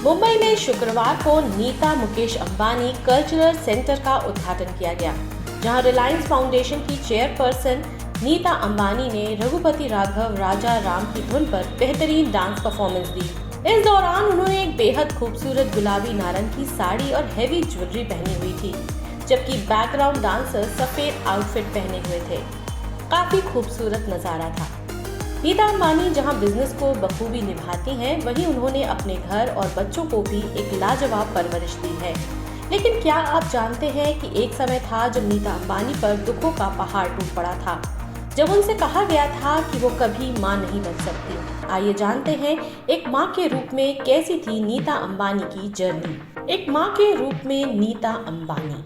मुंबई में शुक्रवार को नीता मुकेश अंबानी कल्चरल सेंटर का उद्घाटन किया गया, जहां रिलायंस फाउंडेशन की चेयरपर्सन नीता अंबानी ने रघुपति राघव राजा राम की धुन पर बेहतरीन डांस परफॉर्मेंस दी। इस दौरान उन्होंने एक बेहद खूबसूरत गुलाबी नारंगी साड़ी और हेवी ज्वेलरी पहनी हुई थी, जबकि बैकग्राउंड डांसर सफेद आउटफिट पहने हुए थे। काफी खूबसूरत नजारा था। नीता अंबानी जहां बिजनेस को बखूबी निभाती हैं, वहीं उन्होंने अपने घर और बच्चों को भी एक लाजवाब परवरिश दी है। लेकिन क्या आप जानते हैं कि एक समय था जब नीता अंबानी पर दुखों का पहाड़ टूट पड़ा था, जब उनसे कहा गया था कि वो कभी मां नहीं बन सकती। आइए जानते हैं एक मां के रूप में कैसी थी नीता अंबानी की जर्नी। एक मां के रूप में नीता अंबानी।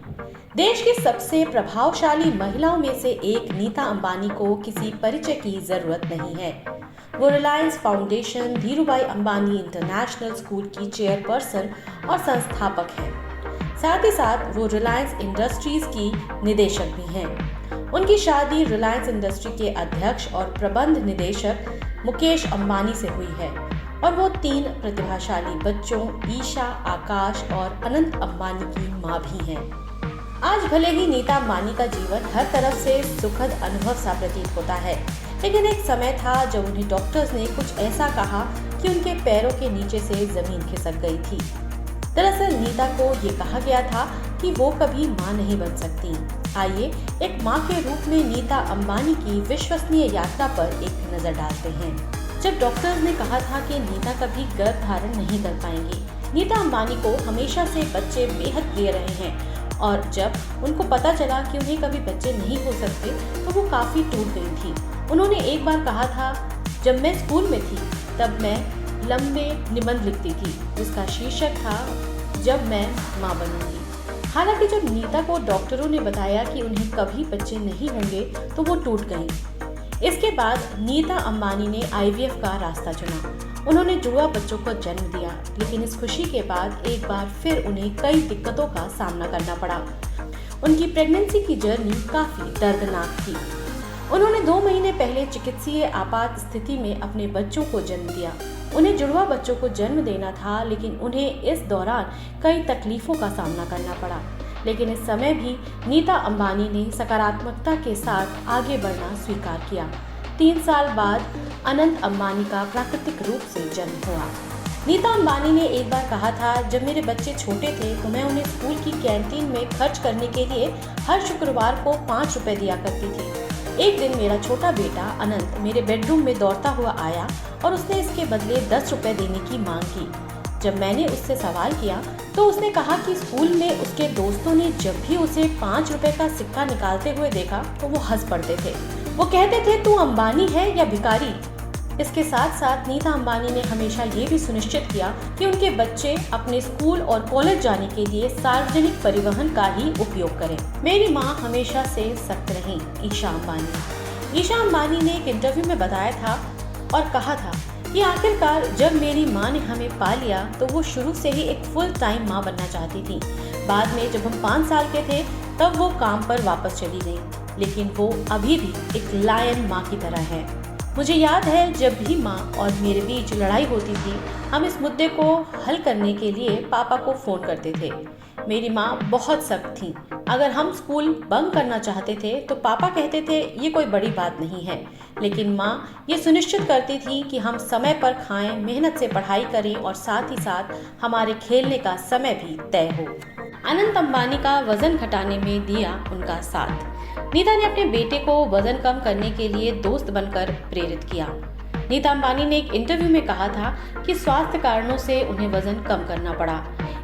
देश की सबसे प्रभावशाली महिलाओं में से एक नीता अंबानी को किसी परिचय की जरूरत नहीं है। वो Reliance foundation Dhirubhai Ambani international school की चेयरपर्सन और संस्थापक हैं। साथ ही साथ वो रिलायंस इंडस्ट्रीज की निदेशक भी हैं। उनकी शादी रिलायंस इंडस्ट्री के अध्यक्ष और प्रबंध निदेशक मुकेश अंबानी से हुई है और वो 3 प्रतिभाशाली बच्चों ईशा, आकाश और अनंत अंबानी की मां भी हैं। आज भले ही नीता अंबानी का जीवन हर तरफ से सुखद अनुभव सा प्रतीत होता है, लेकिन एक समय था जब उन्हें डॉक्टर्स ने कुछ ऐसा कहा कि उनके पैरों के नीचे से जमीन खिसक गई थी। दरअसल नीता को ये कहा गया था कि वो कभी मां नहीं बन सकती। आइए एक मां के रूप में नीता अंबानी की विश्वसनीय यात्रा पर एक नजर डालते हैं। जब डॉक्टर्स ने कहा था कि नीता कभी गर्भ धारण नहीं कर पाएंगी, नीता अंबानी को हमेशा से बच्चे बेहद प्रिय रहे हैं और जब उनको पता चला कि उन्हें कभी बच्चे नहीं हो सकते तो वो काफ़ी टूट गई थी। उन्होंने एक बार कहा था, जब मैं स्कूल में थी तब मैं लंबे निबंध लिखती थी जिसका शीर्षक था जब मैं मां बनूंगी। हालांकि जब नीता को डॉक्टरों ने बताया कि उन्हें कभी बच्चे नहीं होंगे तो वो टूट गई। इसके बाद नीता अंबानी ने IVF का रास्ता चुना। उन्होंने जुड़वा बच्चों को जन्म दिया, लेकिन इस खुशी के बाद एक बार फिर उन्हें कई दिक्कतों का सामना करना पड़ा। उनकी प्रेगनेंसी की जर्नी काफी दर्दनाक थी। उन्होंने 2 महीने पहले चिकित्सीय आपात स्थिति में अपने बच्चों को जन्म दिया। उन्हें जुड़वा बच्चों को जन्म देना था, लेकिन उन्हें इस दौरान कई तकलीफों का सामना करना पड़ा। लेकिन इस समय भी नीता अंबानी ने सकारात्मकता के साथ आगे बढ़ना स्वीकार किया। 3 साल बाद अनंत अंबानी का प्राकृतिक रूप से जन्म हुआ। नीता अंबानी ने एक बार कहा था, जब मेरे बच्चे छोटे थे तो मैं उन्हें स्कूल की कैंटीन में खर्च करने के लिए हर शुक्रवार को 5 रुपए दिया करती थी। एक दिन मेरा छोटा बेटा अनंत मेरे बेडरूम में दौड़ता हुआ आया और उसने इसके बदले 10 रुपए देने की मांग की। जब मैंने उससे सवाल किया तो उसने कहा कि स्कूल में उसके दोस्तों ने जब भी उसे 5 रुपए का सिक्का निकालते हुए देखा तो वो हंस पड़ते थे। वो कहते थे, तू अंबानी है या भिखारी। इसके साथ साथ नीता अंबानी ने हमेशा ये भी सुनिश्चित किया कि उनके बच्चे अपने स्कूल और कॉलेज जाने के लिए सार्वजनिक परिवहन का ही उपयोग करें। मेरी माँ हमेशा से सख्त रही, ईशा अंबानी। ईशा अंबानी ने एक इंटरव्यू में बताया था और कहा था कि आखिरकार जब मेरी माँ ने हमें पा लिया तो वो शुरू से ही एक फुल टाइम माँ बनना चाहती थी। बाद में जब हम 5 साल के थे तब वो काम पर वापस चली गई, लेकिन वो अभी भी एक लायन माँ की तरह है। मुझे याद है जब भी माँ और मेरे बीच लड़ाई होती थी, हम इस मुद्दे को हल करने के लिए पापा को फ़ोन करते थे। मेरी माँ बहुत सख्त थी। अगर हम स्कूल बंक करना चाहते थे तो पापा कहते थे ये कोई बड़ी बात नहीं है, लेकिन माँ ये सुनिश्चित करती थी कि हम समय पर खाएं, मेहनत से पढ़ाई करें और साथ ही साथ हमारे खेलने का समय भी तय हो। अनंत अंबानी का वजन घटाने में दिया उनका साथ। नीता ने अपने बेटे को वजन कम करने के लिए दोस्त बनकर प्रेरित किया। नीता अंबानी ने एक इंटरव्यू में कहा था कि स्वास्थ्य कारणों से उन्हें वजन कम करना पड़ा।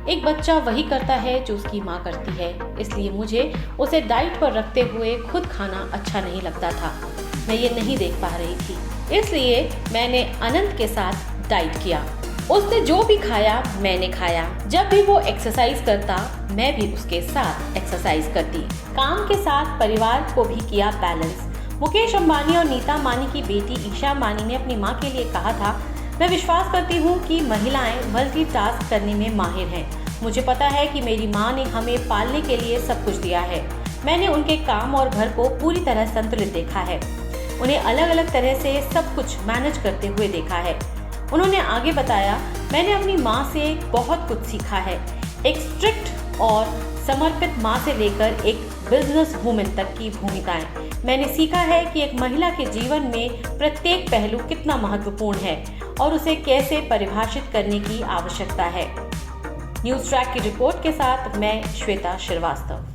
एक बच्चा वही करता है जो उसकी माँ करती है, इसलिए मुझे उसे डाइट पर रखते हुए खुद खाना अच्छा नहीं लगता था। मैं ये नहीं देख पा रही थी, इसलिए मैंने अनंत के साथ डाइट किया। उसने जो भी खाया मैंने खाया। जब भी वो एक्सरसाइज करता मैं भी उसके साथ एक्सरसाइज करती। काम के साथ परिवार को भी किया बैलेंस। मुकेश अंबानी और नीता अंबानी की बेटी ईशा अंबानी ने अपनी मां के लिए कहा था, मैं विश्वास करती हूं कि महिलाएं मल्टीटास्क करने में माहिर हैं। मुझे पता है कि मेरी मां ने हमें पालने के लिए सब कुछ दिया है। मैंने उनके काम और घर को पूरी तरह संतुलित देखा है। उन्हें अलग अलग तरह से सब कुछ मैनेज करते हुए देखा है। उन्होंने आगे बताया, मैंने अपनी माँ से बहुत कुछ सीखा है। एक स्ट्रिक्ट और समर्पित माँ से लेकर एक बिजनेस वुमेन तक की भूमिकाएं। मैंने सीखा है कि एक महिला के जीवन में प्रत्येक पहलू कितना महत्वपूर्ण है और उसे कैसे परिभाषित करने की आवश्यकता है। न्यूज़ ट्रैक की रिपोर्ट के साथ मैं श्वेता श्रीवास्तव।